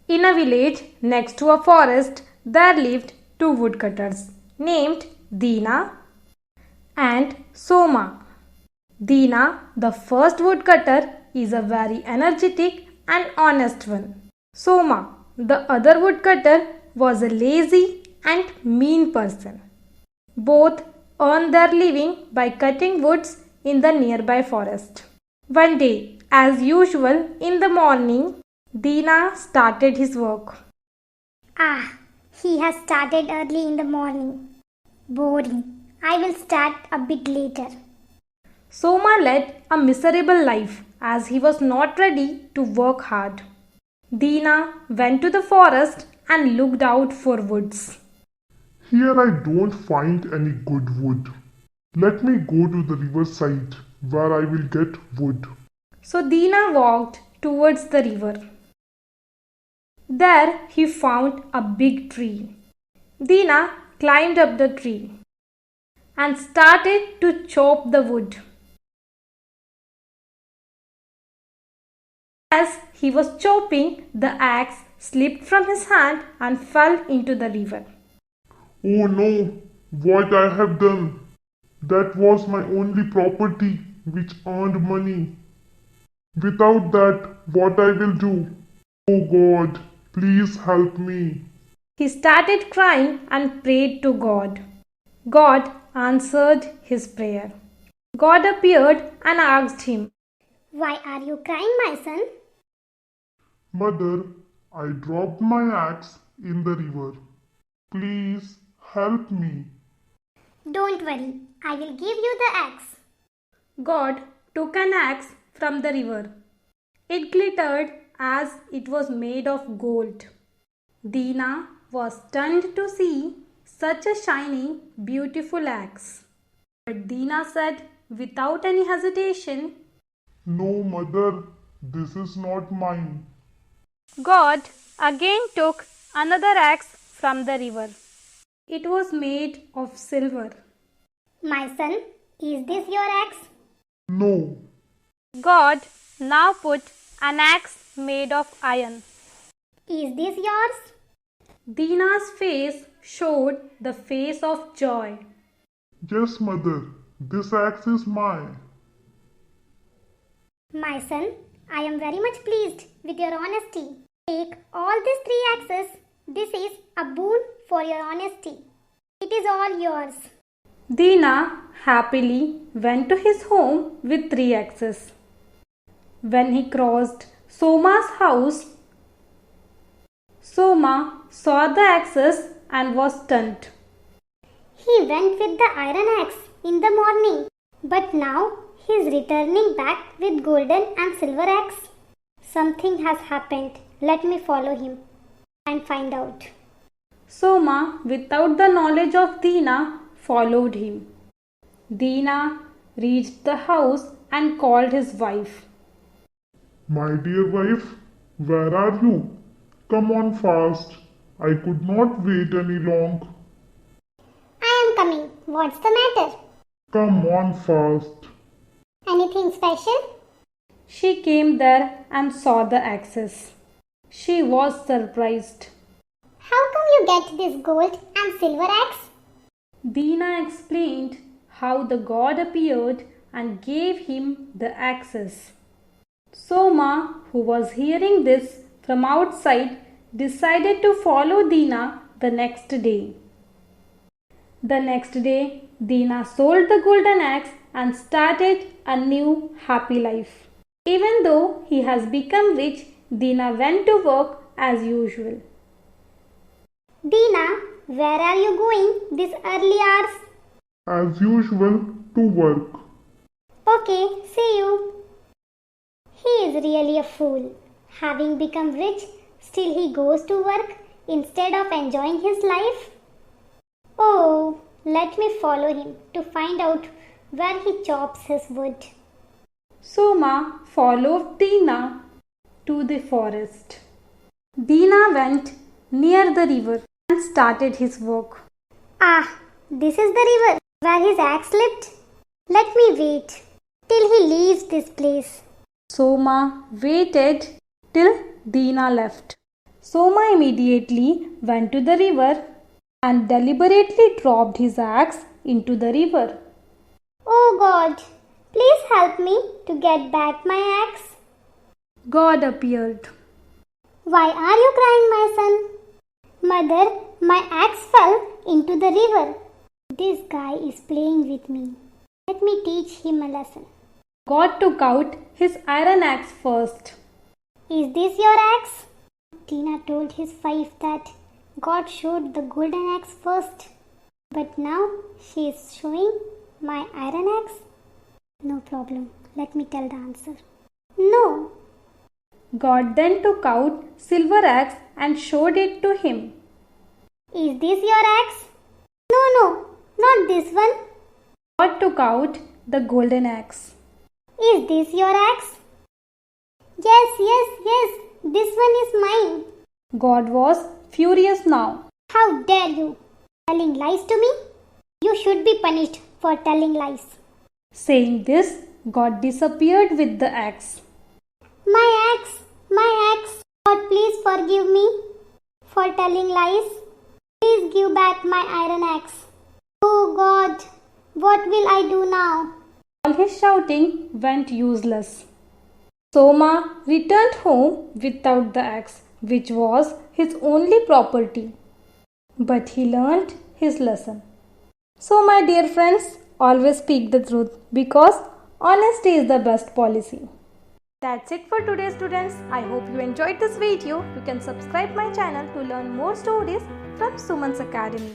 In a village next to a forest, there lived two woodcutters named Dina and Soma. Dina, the first woodcutter, is a very energetic and honest one. Soma, the other woodcutter, was a lazy and mean person. Both earned their living by cutting woods in the nearby forest. One day, as usual in the morning, Dina started his work. He has started early in the morning. Boring. I will start a bit later. Soma led a miserable life as he was not ready to work hard. Dina went to the forest and looked out for woods. Here I don't find any good wood. Let me go to the riverside where I will get wood. So Dina walked towards the river. There he found a big tree. Dina climbed up the tree and started to chop the wood. As he was chopping, the axe slipped from his hand and fell into the river. Oh no, what I have done. That was my only property which earned money. Without that, what I will do? Oh God, please help me. He started crying and prayed to God. God answered his prayer. God appeared and asked him, Why are you crying, my son? Mother, I dropped my axe in the river. Please help me. Don't worry, I will give you the axe. God took an axe from the river. It glittered as it was made of gold. Dina was stunned to see such a shining, beautiful axe. But Dina said without any hesitation, No, mother, this is not mine. God again took another axe from the river. It was made of silver. My son, is this your axe? No. God now put an axe made of iron. Is this yours? Dina's face showed the face of joy. Yes, mother, this axe is mine. My son, I am very much pleased with your honesty. Take all these 3 axes. This is a boon for your honesty. It is all yours. Dina happily went to his home with 3 axes. When he crossed Soma's house, Soma saw the axes and was stunned. He went with the iron axe in the morning, but now he is returning back with golden and silver axe. Something has happened. Let me follow him and find out. Soma, without the knowledge of Dina, followed him. Dina reached the house and called his wife. My dear wife, where are you? Come on fast. I could not wait any long. I am coming. What's the matter? Come on fast. Anything special? She came there and saw the axes. She was surprised. How come you get this gold and silver axe? Dina explained how the god appeared and gave him the axes. Soma, who was hearing this from outside, decided to follow Dina the next day. The next day, Dina sold the golden axe and started a new happy life. Even though he has become rich, Dina went to work as usual. Dina, where are you going this early hours? As usual, to work. Okay, see you. He is really a fool. Having become rich, still he goes to work instead of enjoying his life. Oh, let me follow him to find out where he chops his wood. Soma followed Dina to the forest. Dina went near the river and started his work. This is the river where his axe slipped. Let me wait till he leaves this place. Soma waited till Dina left. Soma immediately went to the river and deliberately dropped his axe into the river. Oh God, please help me to get back my axe. God appeared. Why are you crying, my son? Mother, my axe fell into the river. This guy is playing with me. Let me teach him a lesson. God took out his iron axe first. Is this your axe? Tina told his wife that God showed the golden axe first. But now she is showing my iron axe? No problem. Let me tell the answer. No. God then took out silver axe and showed it to him. Is this your axe? No, not this one. God took out the golden axe. Is this your axe? Yes. This one is mine. God was furious now. How dare you? Telling lies to me? You should be punished for telling lies. Saying this, God disappeared with the axe. My axe. God, please forgive me for telling lies. Please give back my iron axe. Oh God, what will I do now? All his shouting went useless. Soma returned home without the axe, which was his only property. But he learnt his lesson. So, my dear friends, always speak the truth because honesty is the best policy. That's it for today, students. I hope you enjoyed this video. You can subscribe my channel to learn more stories from Suman's Academy.